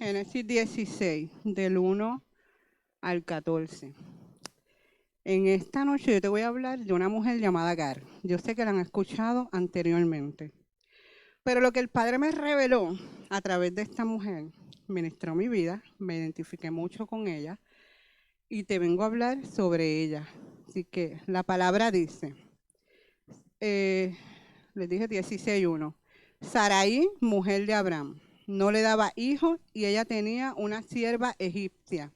Génesis 16, del 1 al 14. En esta noche yo te voy a hablar de una mujer llamada Agar. Yo sé que la han escuchado anteriormente. Pero lo que el Padre me reveló a través de esta mujer, ministró mi vida, me identifiqué mucho con ella y te vengo a hablar sobre ella. Así que la palabra dice, les dije 16:1, Sarai, mujer de Abraham, no le daba hijos y ella tenía una sierva egipcia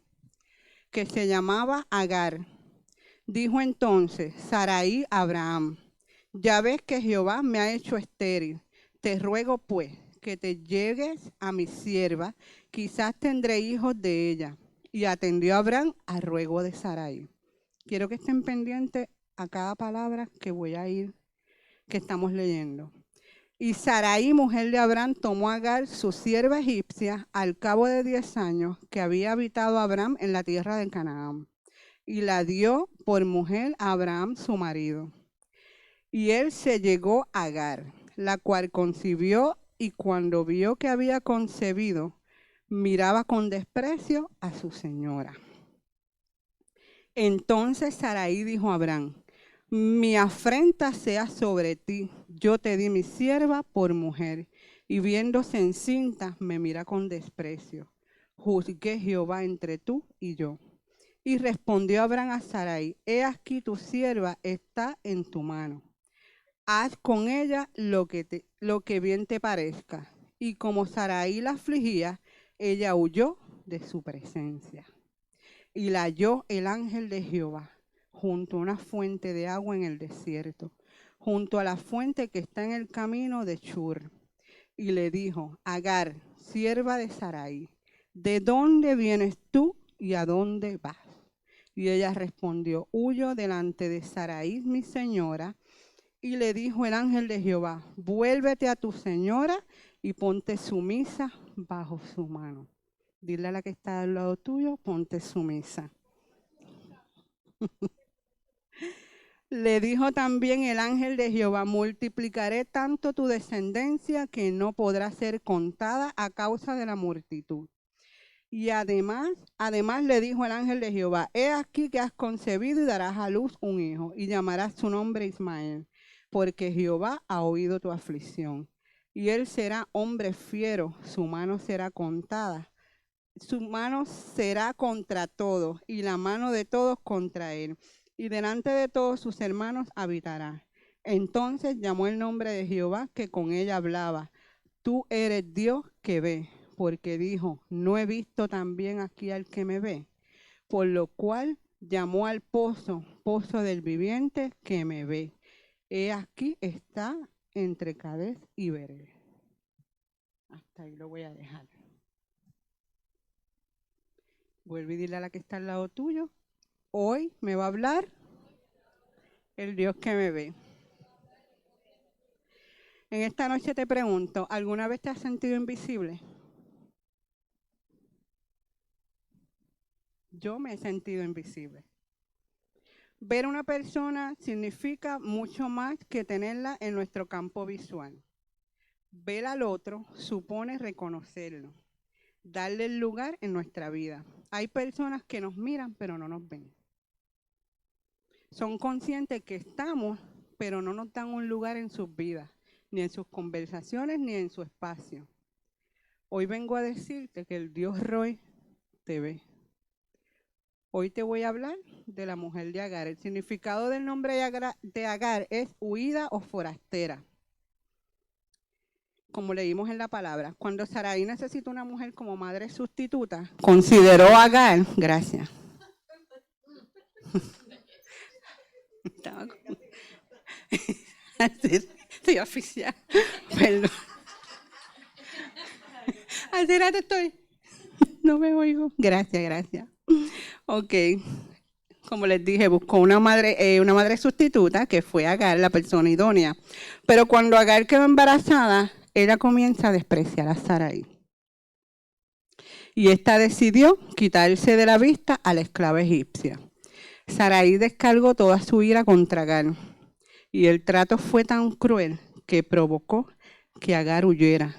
que se llamaba Agar. Dijo entonces Sarai a Abraham, ya ves que Jehová me ha hecho estéril. Te ruego pues que te llegues a mi sierva, quizás tendré hijos de ella. Y atendió Abraham al ruego de Sarai. Quiero que estén pendientes a cada palabra que que estamos leyendo. Y Sarai, mujer de Abraham, tomó a Agar, su sierva egipcia, al cabo de 10 años que había habitado Abraham en la tierra de Canaán, y la dio por mujer a Abraham, su marido. Y él se llegó a Agar, la cual concibió, y cuando vio que había concebido, miraba con desprecio a su señora. Entonces Sarai dijo a Abraham, mi afrenta sea sobre ti, yo te di mi sierva por mujer, y viéndose encinta me mira con desprecio. Juzgué Jehová entre tú y yo. Y respondió Abraham a Sarai, he aquí tu sierva está en tu mano. Haz con ella lo que bien te parezca. Y como Sarai la afligía, ella huyó de su presencia. Y la halló el ángel de Jehová junto a una fuente de agua en el desierto, junto a la fuente que está en el camino de Shur. Y le dijo, Agar, sierva de Sarai, ¿de dónde vienes tú y a dónde vas? Y ella respondió, huyo delante de Sarai, mi señora. Y le dijo el ángel de Jehová, vuélvete a tu señora y ponte sumisa bajo su mano. Dile a la que está al lado tuyo, ponte sumisa. Le dijo también el ángel de Jehová, multiplicaré tanto tu descendencia que no podrá ser contada a causa de la multitud. Y además le dijo el ángel de Jehová, he aquí que has concebido y darás a luz un hijo, y llamarás su nombre Ismael, porque Jehová ha oído tu aflicción. Y él será hombre fiero, su mano será contada, su mano será contra todos, y la mano de todos contra él. Y delante de todos sus hermanos habitará. Entonces llamó el nombre de Jehová que con ella hablaba, tú eres Dios que ve. Porque dijo, no he visto también aquí al que me ve. Por lo cual llamó al pozo, pozo del viviente que me ve. He aquí está entre Cades y Bered. Hasta ahí lo voy a dejar. Vuelve y dile a la que está al lado tuyo. Hoy me va a hablar el Dios que me ve. En esta noche te pregunto, ¿alguna vez te has sentido invisible? Yo me he sentido invisible. Ver a una persona significa mucho más que tenerla en nuestro campo visual. Ver al otro supone reconocerlo, darle el lugar en nuestra vida. Hay personas que nos miran pero no nos ven. Son conscientes que estamos, pero no nos dan un lugar en sus vidas, ni en sus conversaciones, ni en su espacio. Hoy vengo a decirte que el Dios Roy te ve. Hoy te voy a hablar de la mujer de Agar. El significado del nombre de Agar es huida o forastera. Como leímos en la palabra, cuando Sarai necesitó una mujer como madre sustituta, consideró a Agar, gracias. Estoy oficial. Perdón. Hace rato estoy. No me oigo. Gracias. Ok. Como les dije, buscó una madre sustituta, que fue Agar, la persona idónea. Pero cuando Agar quedó embarazada, ella comienza a despreciar a Sarai. Y esta decidió quitarse de la vista a la esclava egipcia. Sarai descargó toda su ira contra Agar. Y el trato fue tan cruel que provocó que Agar huyera.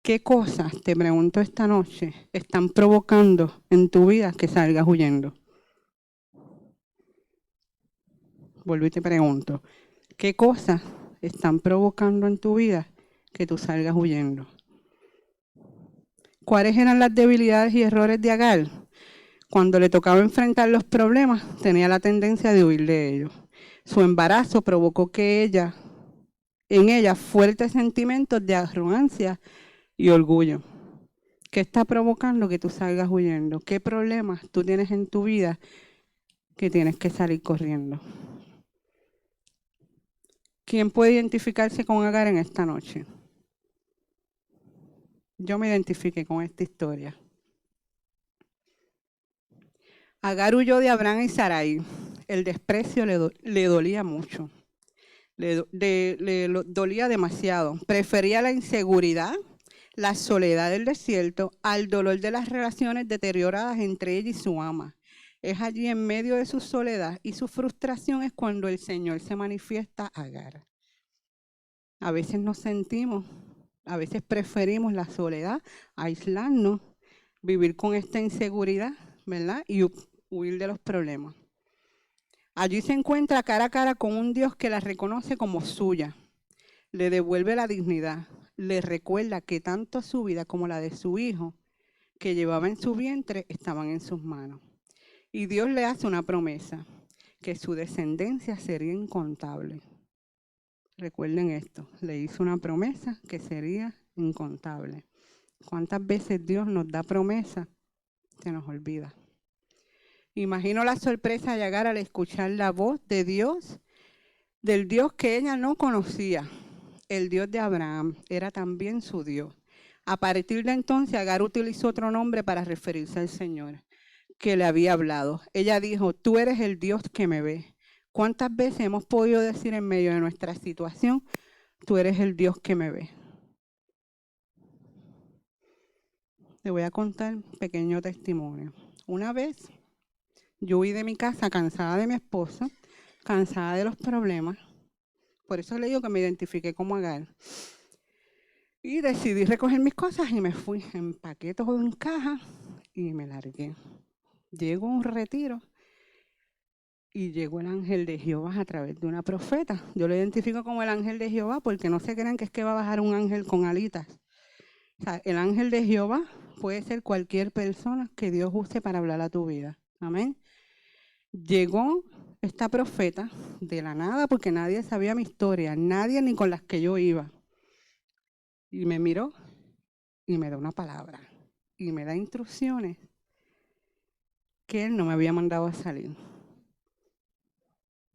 ¿Qué cosas, te pregunto esta noche, están provocando en tu vida que salgas huyendo? Vuelvo y te pregunto, ¿qué cosas están provocando en tu vida que tú salgas huyendo? ¿Cuáles eran las debilidades y errores de Agar? Cuando le tocaba enfrentar los problemas, tenía la tendencia de huir de ellos. Su embarazo provocó en ella fuertes sentimientos de arrogancia y orgullo. ¿Qué está provocando que tú salgas huyendo? ¿Qué problemas tú tienes en tu vida que tienes que salir corriendo? ¿Quién puede identificarse con Agar en esta noche? Yo me identifiqué con esta historia. Agar huyó de Abraham y Sarai. El desprecio le dolía mucho. Le dolía demasiado. Prefería la inseguridad, la soledad del desierto, al dolor de las relaciones deterioradas entre ella y su ama. Es allí en medio de su soledad y su frustración es cuando el Señor se manifiesta a Agar. A veces nos sentimos, a veces preferimos la soledad, aislarnos, vivir con esta inseguridad, ¿verdad? Y huir de los problemas. Allí se encuentra cara a cara con un Dios que la reconoce como suya, le devuelve la dignidad, le recuerda que tanto su vida como la de su hijo que llevaba en su vientre estaban en sus manos. Y Dios le hace una promesa, que su descendencia sería incontable. Recuerden esto, le hizo una promesa que sería incontable. ¿Cuántas veces Dios nos da promesa? Se nos olvida. Imagino la sorpresa de llegar al escuchar la voz de Dios, del Dios que ella no conocía. El Dios de Abraham era también su Dios. A partir de entonces, Agar utilizó otro nombre para referirse al Señor que le había hablado. Ella dijo, tú eres el Dios que me ve. ¿Cuántas veces hemos podido decir en medio de nuestra situación, tú eres el Dios que me ve? Le voy a contar un pequeño testimonio. Una vez yo huí de mi casa cansada de mi esposo, cansada de los problemas. Por eso le digo que me identifiqué como Agar. Y decidí recoger mis cosas y me fui. Empaqué todo en caja y me largué. Llego a un retiro y llegó el ángel de Jehová a través de una profeta. Yo lo identifico como el ángel de Jehová porque no se crean que es que va a bajar un ángel con alitas. O sea, el ángel de Jehová puede ser cualquier persona que Dios use para hablar a tu vida. Amén. Llegó esta profeta de la nada porque nadie sabía mi historia, nadie ni con las que yo iba. Y me miró y me da una palabra y me da instrucciones que él no me había mandado a salir.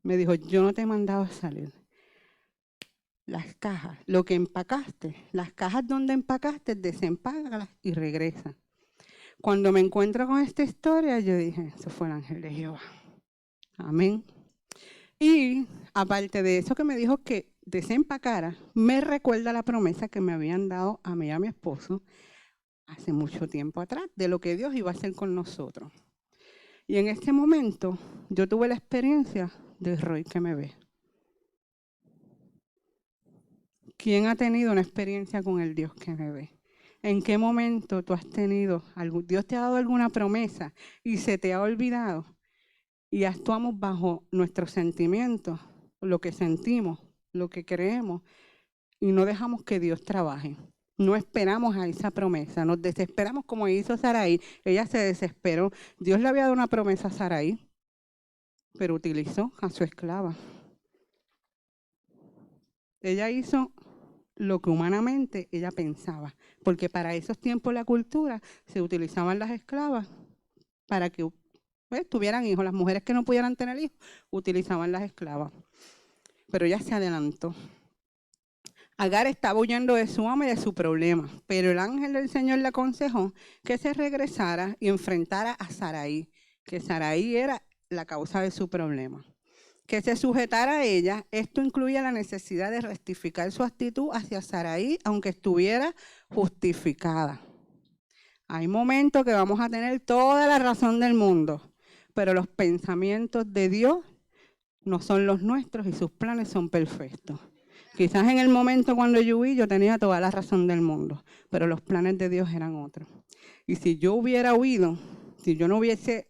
Me dijo, yo no te he mandado a salir. Las cajas, lo que empacaste, las cajas donde empacaste, desempágalas y regresa. Cuando me encuentro con esta historia, yo dije, eso fue el ángel de Jehová. Amén. Y aparte de eso que me dijo que desempacara, me recuerda la promesa que me habían dado a mí y a mi esposo hace mucho tiempo atrás, de lo que Dios iba a hacer con nosotros. Y en este momento, yo tuve la experiencia de Roy que me ve. ¿Quién ha tenido una experiencia con el Dios que me ve? ¿En qué momento tú has tenido, Dios te ha dado alguna promesa y se te ha olvidado? Y actuamos bajo nuestros sentimientos, lo que sentimos, lo que creemos, y no dejamos que Dios trabaje. No esperamos a esa promesa, nos desesperamos como hizo Sarai. Ella se desesperó. Dios le había dado una promesa a Sarai, pero utilizó a su esclava. Ella hizo lo que humanamente ella pensaba, porque para esos tiempos la cultura se utilizaban las esclavas para que tuvieran hijos. Las mujeres que no pudieran tener hijos utilizaban las esclavas. Pero ella se adelantó. Agar estaba huyendo de su ama y de su problema, pero el ángel del Señor le aconsejó que se regresara y enfrentara a Sarai, que Sarai era la causa de su problema. Que se sujetara a ella, esto incluía la necesidad de rectificar su actitud hacia Sarai, aunque estuviera justificada. Hay momentos que vamos a tener toda la razón del mundo, pero los pensamientos de Dios no son los nuestros y sus planes son perfectos. Quizás en el momento cuando yo huí, yo tenía toda la razón del mundo, pero los planes de Dios eran otros. Y si yo hubiera huido, si yo no hubiese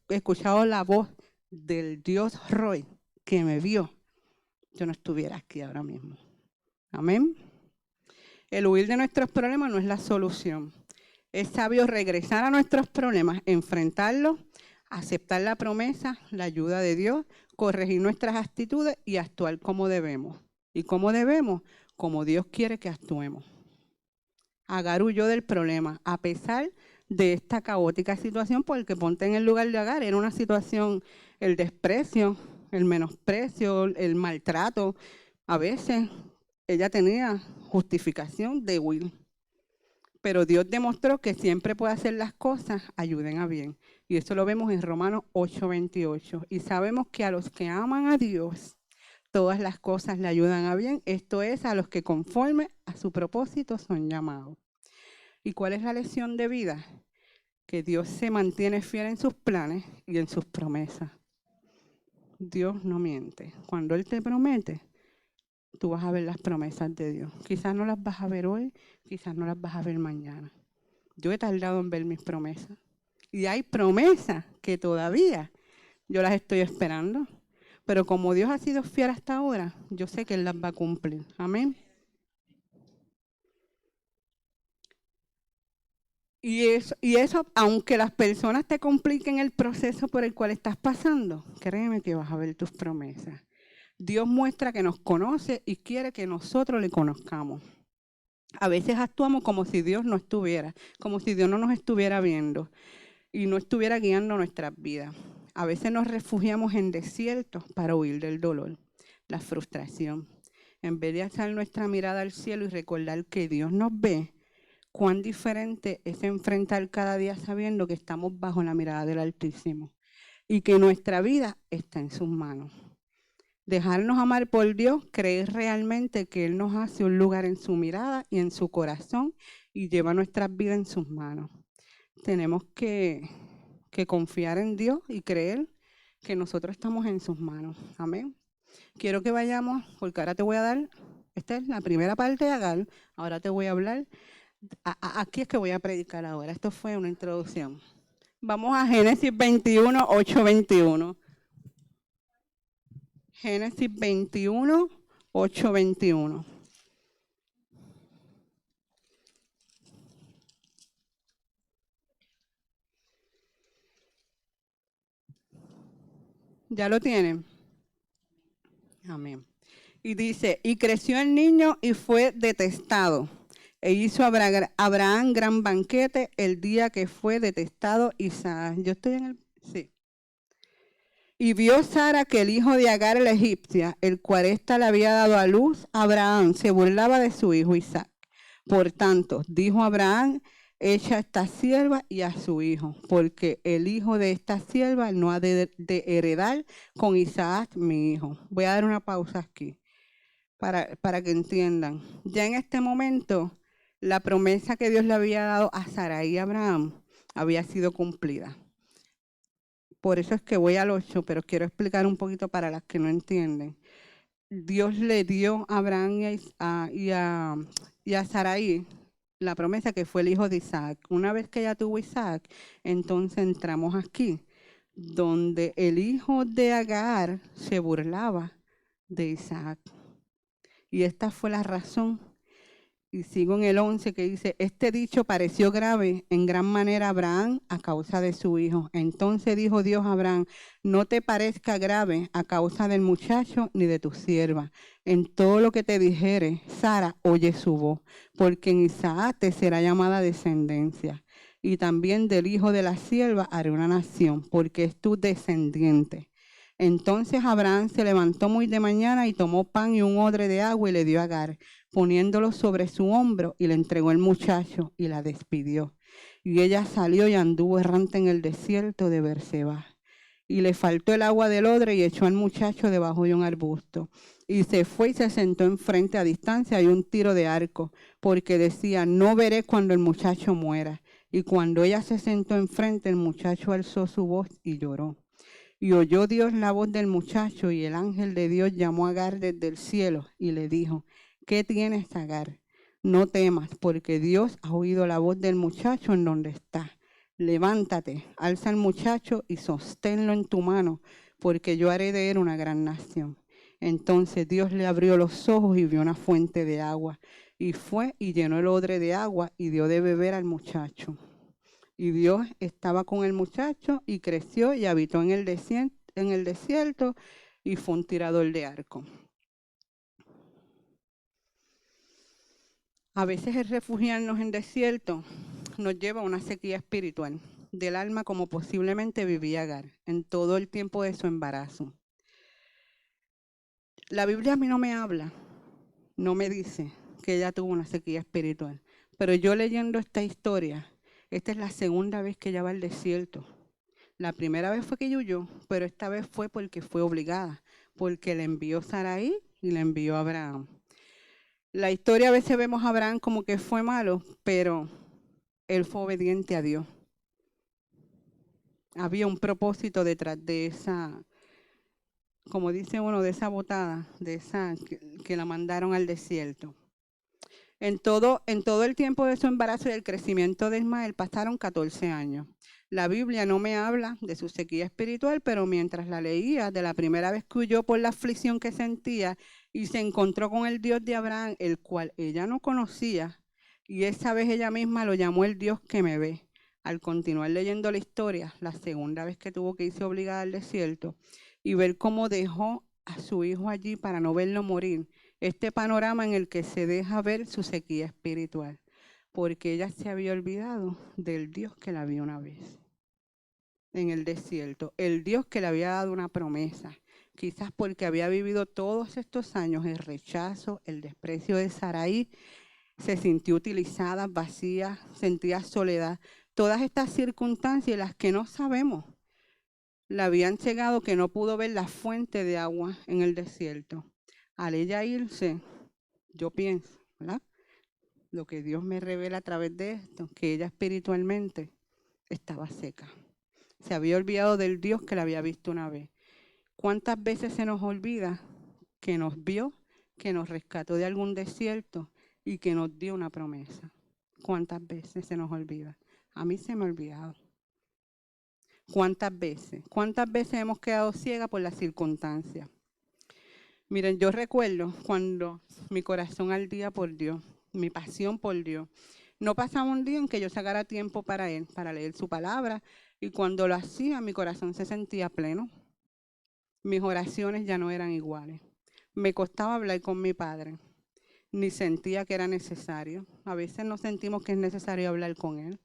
escuchado la voz del Dios Roy que me vio, yo no estuviera aquí ahora mismo. Amén. El huir de nuestros problemas no es la solución. Es sabio regresar a nuestros problemas, enfrentarlos, aceptar la promesa, la ayuda de Dios, corregir nuestras actitudes y actuar como debemos. ¿Y cómo debemos? Como Dios quiere que actuemos. Agar huyó del problema, a pesar de esta caótica situación, porque ponte en el lugar de Agar, era una situación, el desprecio, el menosprecio, el maltrato. A veces ella tenía justificación de huir. Pero Dios demostró que siempre puede hacer las cosas, ayuden a bien. Y eso lo vemos en Romanos 8:28. Y sabemos que a los que aman a Dios, todas las cosas le ayudan a bien. Esto es, a los que conforme a su propósito son llamados. ¿Y cuál es la lección de vida? Que Dios se mantiene fiel en sus planes y en sus promesas. Dios no miente. Cuando Él te promete, tú vas a ver las promesas de Dios. Quizás no las vas a ver hoy, quizás no las vas a ver mañana. Yo he tardado en ver mis promesas. Y hay promesas que todavía yo las estoy esperando. Pero como Dios ha sido fiel hasta ahora, yo sé que Él las va a cumplir. Amén. Y eso, aunque las personas te compliquen el proceso por el cual estás pasando, créeme que vas a ver tus promesas. Dios muestra que nos conoce y quiere que nosotros le conozcamos. A veces actuamos como si Dios no estuviera, como si Dios no nos estuviera viendo y no estuviera guiando nuestras vidas. A veces nos refugiamos en desiertos para huir del dolor, la frustración. En vez de alzar nuestra mirada al cielo y recordar que Dios nos ve, cuán diferente es enfrentar cada día sabiendo que estamos bajo la mirada del Altísimo y que nuestra vida está en sus manos. Dejarnos amar por Dios, creer realmente que Él nos hace un lugar en su mirada y en su corazón y lleva nuestras vidas en sus manos. Tenemos que confiar en Dios y creer que nosotros estamos en sus manos. Amén. Quiero que vayamos, porque ahora te voy a dar, esta es la primera parte de Agar, ahora te voy a hablar. Aquí es que voy a predicar ahora. Esto fue una introducción. Vamos a Génesis 21, 8, 21. Génesis 21, 8, 21. ¿Ya lo tienen? Amén. Y dice, y creció el niño y fue detestado. E hizo Abraham gran banquete el día que fue detestado Isaac. Yo estoy en el... Sí. Y vio Sara que el hijo de Agar la egipcia, el cual ésta le había dado a luz a Abraham, se burlaba de su hijo Isaac. Por tanto, dijo Abraham, echa a esta sierva y a su hijo, porque el hijo de esta sierva no ha de heredar con Isaac mi hijo. Voy a dar una pausa aquí para que entiendan. Ya en este momento, la promesa que Dios le había dado a Sara y a Abraham había sido cumplida. Por eso es que voy al 8, pero quiero explicar un poquito para las que no entienden. Dios le dio a Abraham y a Sarai la promesa que fue el hijo de Isaac. Una vez que ella tuvo Isaac, entonces entramos aquí, donde el hijo de Agar se burlaba de Isaac. Y esta fue la razón. Y sigo en el 11 que dice, este dicho pareció grave en gran manera a Abraham a causa de su hijo. Entonces dijo Dios a Abraham, no te parezca grave a causa del muchacho ni de tu sierva. En todo lo que te dijere, Sara, oye su voz, porque en Isaac te será llamada descendencia. Y también del hijo de la sierva haré una nación, porque es tu descendiente. Entonces Abraham se levantó muy de mañana y tomó pan y un odre de agua y le dio a Agar, poniéndolo sobre su hombro, y le entregó el muchacho y la despidió. Y ella salió y anduvo errante en el desierto de Berseba. Y le faltó el agua del odre y echó al muchacho debajo de un arbusto. Y se fue y se sentó enfrente a distancia y un tiro de arco, porque decía, no veré cuando el muchacho muera. Y cuando ella se sentó enfrente, el muchacho alzó su voz y lloró. Y oyó Dios la voz del muchacho, y el ángel de Dios llamó a Agar desde el cielo y le dijo: ¿Qué tienes, Agar? No temas, porque Dios ha oído la voz del muchacho en donde está. Levántate, alza al muchacho y sosténlo en tu mano, porque yo haré de él una gran nación. Entonces Dios le abrió los ojos y vio una fuente de agua, y fue y llenó el odre de agua y dio de beber al muchacho. Y Dios estaba con el muchacho y creció y habitó en el desierto y fue un tirador de arco. A veces el refugiarnos en desierto nos lleva a una sequía espiritual del alma, como posiblemente vivía Agar en todo el tiempo de su embarazo. La Biblia a mí no me habla, no me dice que ella tuvo una sequía espiritual, pero yo leyendo esta historia, esta es la segunda vez que ella va al desierto. La primera vez fue que ella huyó, pero esta vez fue porque fue obligada, porque le envió Sarai y le envió Abraham. La historia a veces vemos a Abraham como que fue malo, pero él fue obediente a Dios. Había un propósito detrás de esa, como dice uno, de esa botada, de esa que la mandaron al desierto. En todo el tiempo de su embarazo y el crecimiento de Ismael pasaron 14 años. La Biblia no me habla de su sequía espiritual, pero mientras la leía, de la primera vez que huyó por la aflicción que sentía y se encontró con el Dios de Abraham, el cual ella no conocía, y esa vez ella misma lo llamó el Dios que me ve. Al continuar leyendo la historia, la segunda vez que tuvo que irse obligada al desierto y ver cómo dejó a su hijo allí para no verlo morir, este panorama en el que se deja ver su sequía espiritual, porque ella se había olvidado del Dios que la vio una vez en el desierto, el Dios que le había dado una promesa, quizás porque había vivido todos estos años el rechazo, el desprecio de Sarai, se sintió utilizada, vacía, sentía soledad, todas estas circunstancias las que no sabemos, le habían llegado que no pudo ver la fuente de agua en el desierto. Al ella irse, yo pienso, ¿verdad? Lo que Dios me revela a través de esto, que ella espiritualmente estaba seca. Se había olvidado del Dios que la había visto una vez. ¿Cuántas veces se nos olvida que nos vio, que nos rescató de algún desierto y que nos dio una promesa? ¿Cuántas veces se nos olvida? A mí se me ha olvidado. ¿Cuántas veces? ¿Cuántas veces hemos quedado ciegas por las circunstancias? Miren, yo recuerdo cuando mi corazón ardía por Dios, mi pasión por Dios. No pasaba un día en que yo sacara tiempo para Él, para leer su palabra, y cuando lo hacía, mi corazón se sentía pleno. Mis oraciones ya no eran iguales. Me costaba hablar con mi padre, ni sentía que era necesario. A veces no sentimos que es necesario hablar con Él.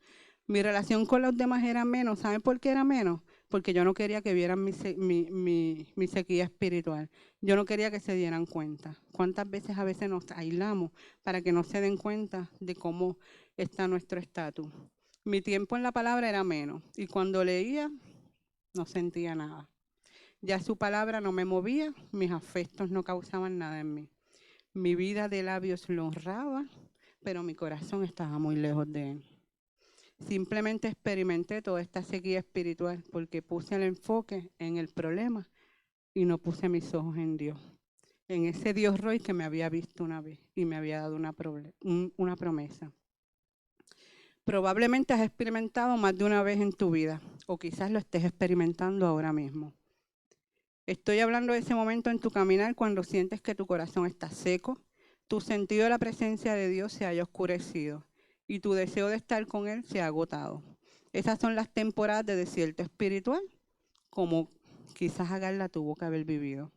Mi relación con los demás era menos. ¿Saben por qué era menos? Porque yo no quería que vieran mi sequía espiritual. Yo no quería que se dieran cuenta. ¿Cuántas veces a veces nos aislamos para que no se den cuenta de cómo está nuestro estatus? Mi tiempo en la palabra era menos. Y cuando leía, no sentía nada. Ya su palabra no me movía, mis afectos no causaban nada en mí. Mi vida de labios lo honraba, pero mi corazón estaba muy lejos de Él. Simplemente experimenté toda esta sequía espiritual porque puse el enfoque en el problema y no puse mis ojos en Dios. En ese Dios Roy que me había visto una vez y me había dado una promesa. Probablemente has experimentado más de una vez en tu vida o quizás lo estés experimentando ahora mismo. Estoy hablando de ese momento en tu caminar cuando sientes que tu corazón está seco, tu sentido de la presencia de Dios se haya oscurecido y tu deseo de estar con Él se ha agotado. Esas son las temporadas de desierto espiritual, como quizás Agar la tuvo que haber vivido.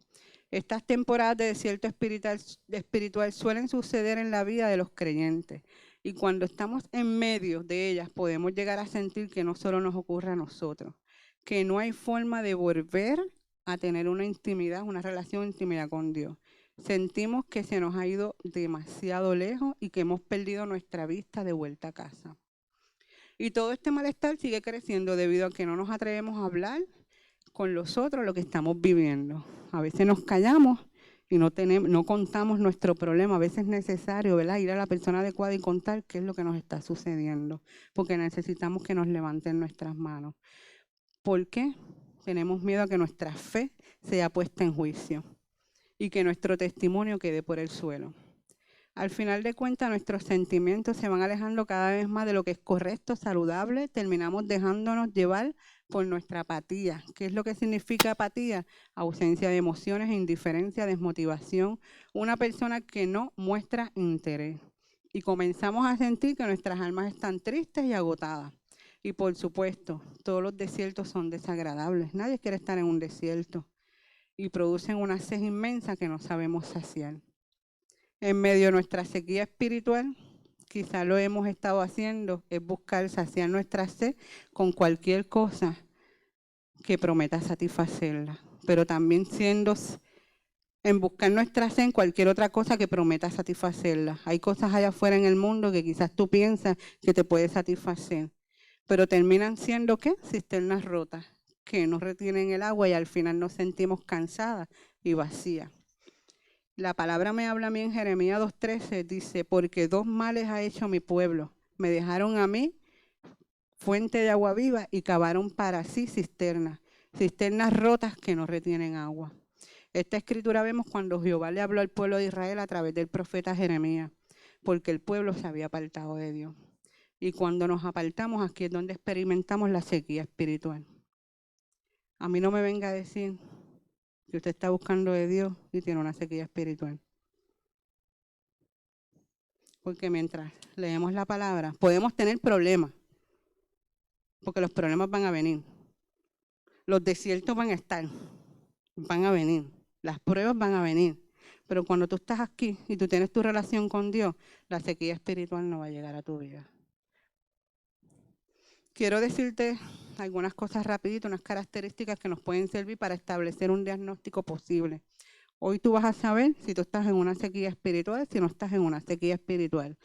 Estas temporadas de desierto espiritual suelen suceder en la vida de los creyentes. Y cuando estamos en medio de ellas, podemos llegar a sentir que no solo nos ocurre a nosotros, que no hay forma de volver a tener una intimidad, una relación íntima con Dios. Sentimos que se nos ha ido demasiado lejos y que hemos perdido nuestra vista de vuelta a casa. Y todo este malestar sigue creciendo debido a que no nos atrevemos a hablar con los otros lo que estamos viviendo. A veces nos callamos y no contamos nuestro problema. A veces es necesario, ¿verdad?, ir a la persona adecuada y contar qué es lo que nos está sucediendo, porque necesitamos que nos levanten nuestras manos. ¿Por qué? Tenemos miedo a que nuestra fe sea puesta en juicio y que nuestro testimonio quede por el suelo. Al final de cuentas, nuestros sentimientos se van alejando cada vez más de lo que es correcto, saludable. Terminamos dejándonos llevar por nuestra apatía. ¿Qué es lo que significa apatía? Ausencia de emociones, indiferencia, desmotivación. Una persona que no muestra interés. Y comenzamos a sentir que nuestras almas están tristes y agotadas. Y por supuesto, todos los desiertos son desagradables. Nadie quiere estar en un desierto. Y producen una sed inmensa que no sabemos saciar. En medio de nuestra sequía espiritual, quizá lo hemos estado haciendo, es buscar saciar nuestra sed con cualquier cosa que prometa satisfacerla, pero también en buscar nuestra sed en cualquier otra cosa que prometa satisfacerla. Hay cosas allá afuera en el mundo que quizás tú piensas que te puede satisfacer, pero terminan siendo, ¿qué? Cisternas rotas, que no retienen el agua y al final nos sentimos cansadas y vacías. La palabra me habla a mí en Jeremías 2:13, dice, porque 2 males ha hecho mi pueblo. Me dejaron a mí fuente de agua viva y cavaron para sí cisternas rotas que no retienen agua. Esta escritura vemos cuando Jehová le habló al pueblo de Israel a través del profeta Jeremías, porque el pueblo se había apartado de Dios. Y cuando nos apartamos, aquí es donde experimentamos la sequía espiritual. A mí no me venga a decir que usted está buscando de Dios y tiene una sequía espiritual. Porque mientras leemos la palabra, podemos tener problemas, porque los problemas van a venir. Los desiertos van a estar, van a venir. Las pruebas van a venir. Pero cuando tú estás aquí y tú tienes tu relación con Dios, la sequía espiritual no va a llegar a tu vida. Quiero decirte algunas cosas rapidito, unas características que nos pueden servir para establecer un diagnóstico posible. Hoy tú vas a saber si tú estás en una sequía espiritual, si no estás en una sequía espiritual.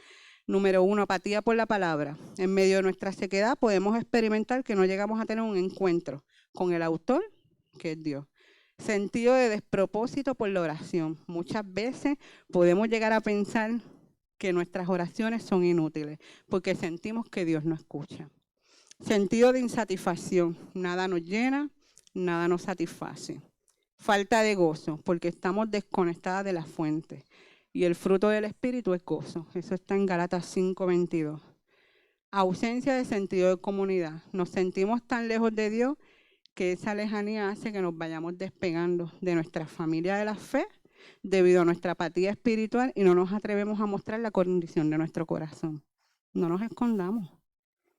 Número 1, apatía por la palabra. En medio de nuestra sequedad podemos experimentar que no llegamos a tener un encuentro con el autor, que es Dios. Sentido de despropósito por la oración. Muchas veces podemos llegar a pensar que nuestras oraciones son inútiles porque sentimos que Dios no escucha. Sentido de insatisfacción. Nada nos llena, nada nos satisface. Falta de gozo porque estamos desconectadas de la fuente. Y el fruto del Espíritu es gozo. Eso está en Gálatas 5:22. Ausencia de sentido de comunidad. Nos sentimos tan lejos de Dios que esa lejanía hace que nos vayamos despegando de nuestra familia de la fe debido a nuestra apatía espiritual y no nos atrevemos a mostrar la condición de nuestro corazón. No nos escondamos,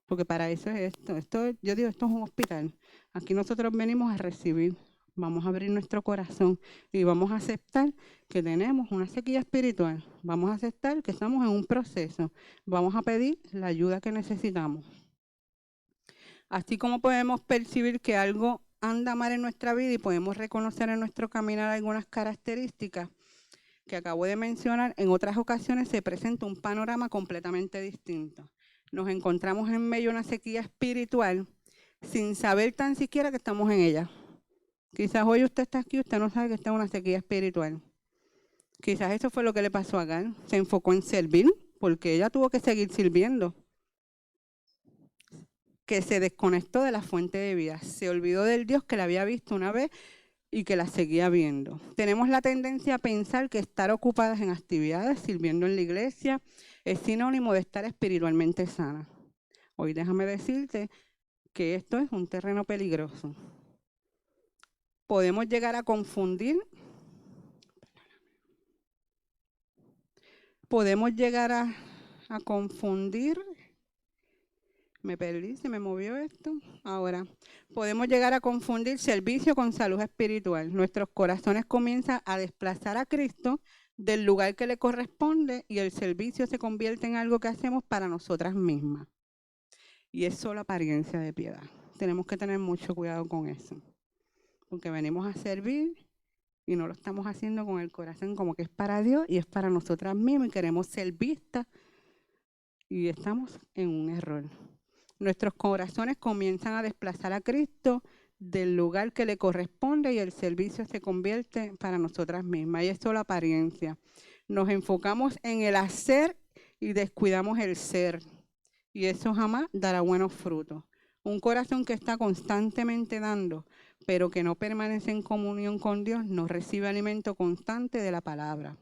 porque para eso es esto. Yo digo, esto es un hospital. Aquí nosotros venimos a recibir. Vamos a abrir nuestro corazón y vamos a aceptar que tenemos una sequía espiritual. Vamos a aceptar que estamos en un proceso. Vamos a pedir la ayuda que necesitamos. Así como podemos percibir que algo anda mal en nuestra vida y podemos reconocer en nuestro caminar algunas características que acabo de mencionar, en otras ocasiones se presenta un panorama completamente distinto. Nos encontramos en medio de una sequía espiritual sin saber tan siquiera que estamos en ella. Quizás hoy usted está aquí y usted no sabe que está en una sequía espiritual. Quizás eso fue lo que le pasó a Agar. Se enfocó en servir porque ella tuvo que seguir sirviendo. Que se desconectó de la fuente de vida. Se olvidó del Dios que la había visto una vez y que la seguía viendo. Tenemos la tendencia a pensar que estar ocupadas en actividades, sirviendo en la iglesia, es sinónimo de estar espiritualmente sana. Hoy déjame decirte que esto es un terreno peligroso. Podemos llegar a confundir, me perdí, se me movió esto. Ahora, podemos llegar a confundir servicio con salud espiritual. Nuestros corazones comienzan a desplazar a Cristo del lugar que le corresponde y el servicio se convierte en algo que hacemos para nosotras mismas. Y es solo apariencia de piedad. Tenemos que tener mucho cuidado con eso. Porque venimos a servir y no lo estamos haciendo con el corazón como que es para Dios y es para nosotras mismas y queremos ser vistas y estamos en un error. Nuestros corazones comienzan a desplazar a Cristo del lugar que le corresponde y el servicio se convierte para nosotras mismas. Y es solo apariencia. Nos enfocamos en el hacer y descuidamos el ser. Y eso jamás dará buenos frutos. Un corazón que está constantemente dando, pero que no permanece en comunión con Dios no recibe alimento constante de la palabra.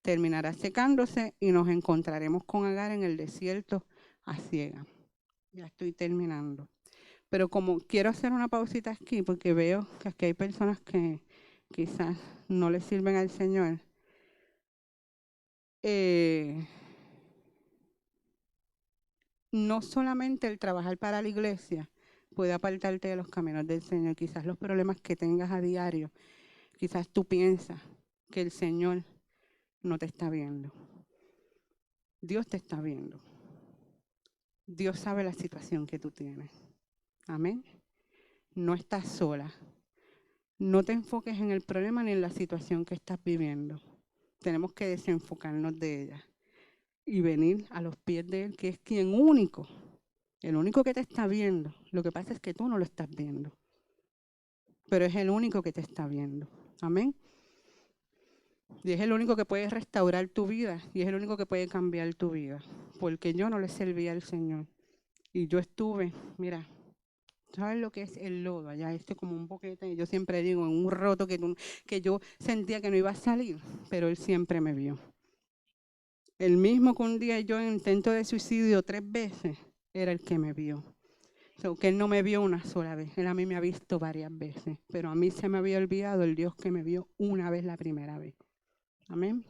Terminará secándose y nos encontraremos con Agar en el desierto a ciegas. Ya estoy terminando. Pero como quiero hacer una pausita aquí, porque veo que aquí hay personas que quizás no le sirven al Señor. No solamente el trabajar para la iglesia puede apartarte de los caminos del Señor. Quizás los problemas que tengas a diario, quizás tú piensas que el Señor no te está viendo. Dios te está viendo. Dios sabe la situación que tú tienes. Amén. No estás sola. No te enfoques en el problema ni en la situación que estás viviendo. Tenemos que desenfocarnos de ella y venir a los pies de Él, que es quien único, el único que te está viendo. Lo que pasa es que tú no lo estás viendo, pero es el único que te está viendo. Amén. Y es el único que puede restaurar tu vida y es el único que puede cambiar tu vida, porque yo no le servía al Señor. Y yo estuve, mira, ¿sabes lo que es el lodo? Allá como un boquete, yo siempre digo, en un roto que yo sentía que no iba a salir, pero Él siempre me vio. El mismo que un día yo intento de suicidio 3 veces, era el que me vio. Que Él no me vio una sola vez, Él a mí me ha visto varias veces, pero a mí se me había olvidado el Dios que me vio una vez, la primera vez. Amén.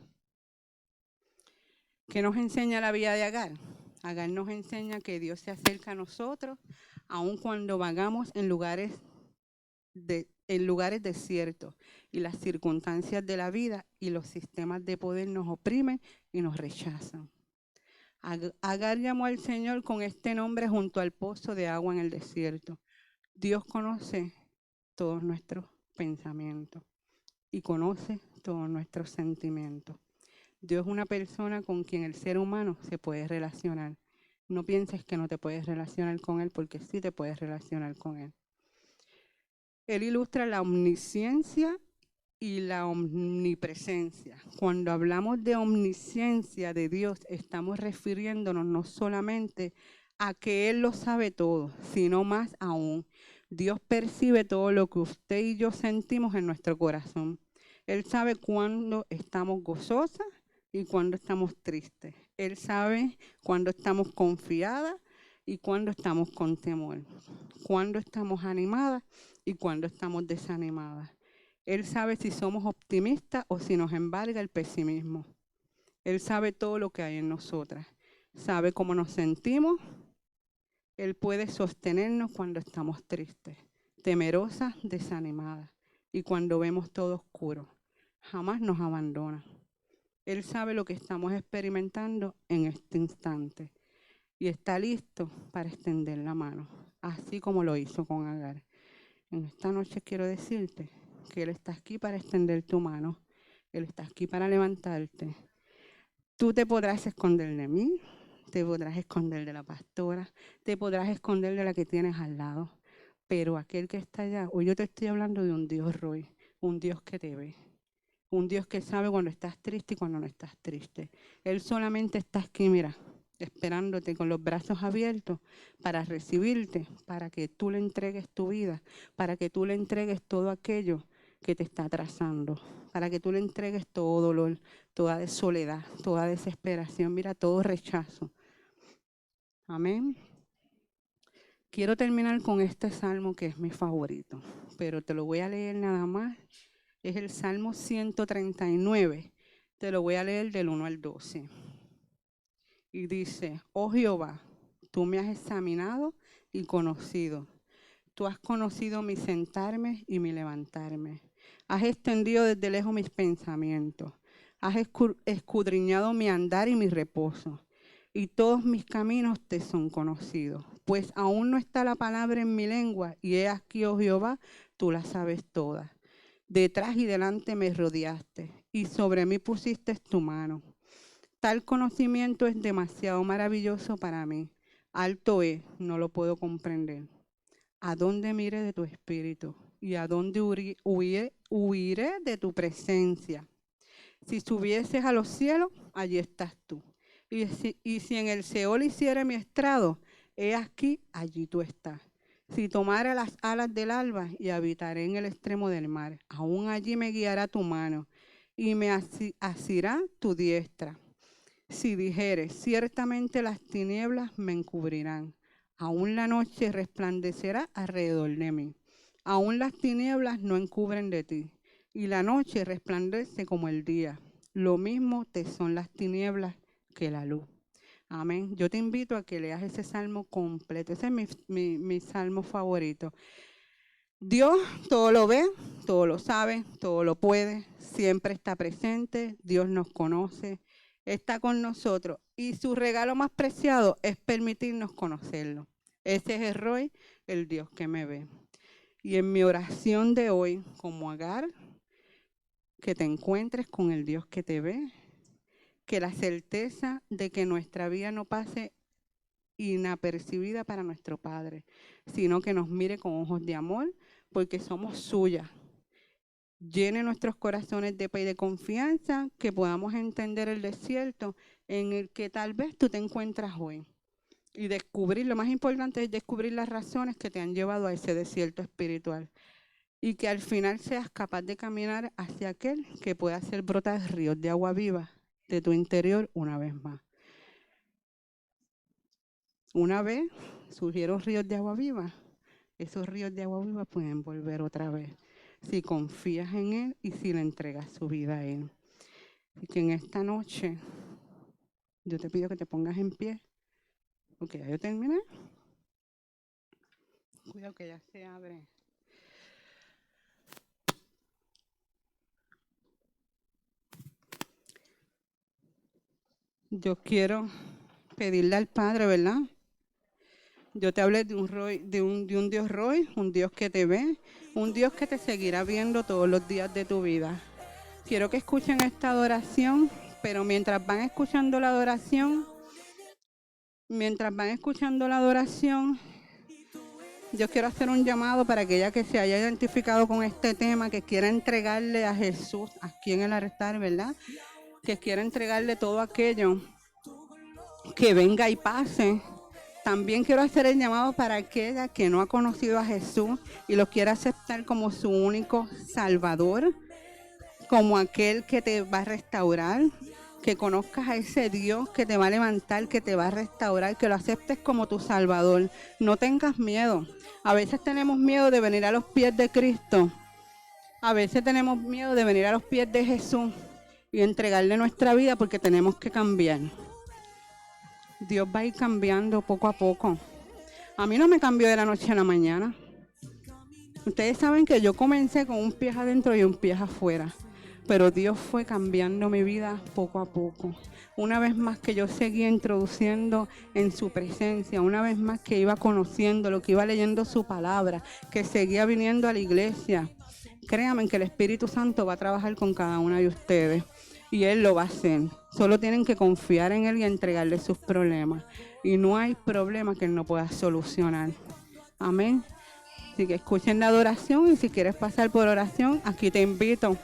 ¿Qué nos enseña la vida de Agar? Agar nos enseña que Dios se acerca a nosotros, aun cuando vagamos en lugares desiertos y las circunstancias de la vida y los sistemas de poder nos oprimen y nos rechazan. Agar llamó al Señor con este nombre junto al pozo de agua en el desierto. Dios conoce todos nuestros pensamientos y conoce todos nuestros sentimientos. Dios es una persona con quien el ser humano se puede relacionar. No pienses que no te puedes relacionar con Él, porque sí te puedes relacionar con Él. Él ilustra la omnisciencia y la omnipresencia. Cuando hablamos de omnisciencia de Dios, estamos refiriéndonos no solamente a que Él lo sabe todo, sino más aún, Dios percibe todo lo que usted y yo sentimos en nuestro corazón. Él sabe cuándo estamos gozosas y cuándo estamos tristes. Él sabe cuándo estamos confiadas y cuándo estamos con temor. Cuándo estamos animadas y cuándo estamos desanimadas. Él sabe si somos optimistas o si nos embarga el pesimismo. Él sabe todo lo que hay en nosotras. Sabe cómo nos sentimos. Él puede sostenernos cuando estamos tristes, temerosas, desanimadas y cuando vemos todo oscuro. Jamás nos abandona. Él sabe lo que estamos experimentando en este instante y está listo para extender la mano, así como lo hizo con Agar. En esta noche quiero decirte que Él está aquí para extender tu mano. Él está aquí para levantarte. Tú te podrás esconder de mí, te podrás esconder de la pastora, te podrás esconder de la que tienes al lado, pero aquel que está allá, hoy yo te estoy hablando de un Dios, Roy, un Dios que te ve, un Dios que sabe cuando estás triste y cuando no estás triste. Él solamente está aquí, mira, esperándote con los brazos abiertos para recibirte, para que tú le entregues tu vida, para que tú le entregues todo aquello que te está atrasando, para que tú le entregues todo dolor, toda soledad, toda desesperación, mira, todo rechazo. Amén. Quiero terminar con este salmo que es mi favorito, pero te lo voy a leer nada más. Es el Salmo 139. Te lo voy a leer del 1 al 12. Y dice, oh Jehová, tú me has examinado y conocido. Tú has conocido mi sentarme y mi levantarme. Has extendido desde lejos mis pensamientos. Has escudriñado mi andar y mi reposo. Y todos mis caminos te son conocidos. Pues aún no está la palabra en mi lengua. Y he aquí, oh Jehová, tú la sabes todas. Detrás y delante me rodeaste. Y sobre mí pusiste tu mano. Tal conocimiento es demasiado maravilloso para mí. Alto es, no lo puedo comprender. ¿A dónde mire de tu espíritu? ¿Y a dónde huiré de tu presencia? Si subieses a los cielos, allí estás tú. Y si en el Seol hiciera mi estrado, he aquí, allí tú estás. Si tomare las alas del alba y habitaré en el extremo del mar, aún allí me guiará tu mano y me asirá tu diestra. Si dijere, ciertamente las tinieblas me encubrirán, aún la noche resplandecerá alrededor de mí. Aún las tinieblas no encubren de ti, y la noche resplandece como el día. Lo mismo te son las tinieblas que la luz. Amén. Yo te invito a que leas ese salmo completo. Ese es mi salmo favorito. Dios todo lo ve, todo lo sabe, todo lo puede, siempre está presente, Dios nos conoce, está con nosotros y su regalo más preciado es permitirnos conocerlo. Ese es el Roy, el Dios que me ve. Y en mi oración de hoy, como Agar, que te encuentres con el Dios que te ve, que la certeza de que nuestra vida no pase inapercibida para nuestro Padre, sino que nos mire con ojos de amor, porque somos suyas. Llene nuestros corazones de paz y de confianza, que podamos entender el desierto en el que tal vez tú te encuentras hoy. Y descubrir, lo más importante es descubrir las razones que te han llevado a ese desierto espiritual. Y que al final seas capaz de caminar hacia aquel que pueda hacer brotar ríos de agua viva de tu interior una vez más. Una vez surgieron ríos de agua viva, esos ríos de agua viva pueden volver otra vez si confías en Él y si le entregas su vida a Él. Y que en esta noche yo te pido que te pongas en pie. Ok, ya yo terminé. Cuidado que ya se abre. Yo quiero pedirle al Padre, ¿verdad? Yo te hablé de un Dios Roy, un Dios que te ve, un Dios que te seguirá viendo todos los días de tu vida. Quiero que escuchen esta adoración, pero mientras van escuchando la adoración, yo quiero hacer un llamado para aquella que se haya identificado con este tema, que quiera entregarle a Jesús aquí en el altar, ¿verdad? Que quiera entregarle todo aquello, que venga y pase. También quiero hacer el llamado para aquella que no ha conocido a Jesús y lo quiera aceptar como su único Salvador, como aquel que te va a restaurar, que conozcas a ese Dios que te va a levantar, que te va a restaurar, que lo aceptes como tu Salvador. No tengas miedo. A veces tenemos miedo de venir a los pies de Cristo. A veces tenemos miedo de venir a los pies de Jesús y entregarle nuestra vida porque tenemos que cambiar. Dios va a ir cambiando poco a poco. A mí no me cambió de la noche a la mañana. Ustedes saben que yo comencé con un pie adentro y un pie afuera. Pero Dios fue cambiando mi vida poco a poco. Una vez más que yo seguía introduciendo en su presencia, una vez más que iba conociendo lo que iba leyendo su palabra, que seguía viniendo a la iglesia. Créanme que el Espíritu Santo va a trabajar con cada una de ustedes y Él lo va a hacer. Solo tienen que confiar en Él y entregarle sus problemas. Y no hay problema que Él no pueda solucionar. Amén. Así que escuchen la adoración y si quieres pasar por oración, aquí te invito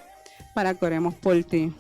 para que oremos por ti.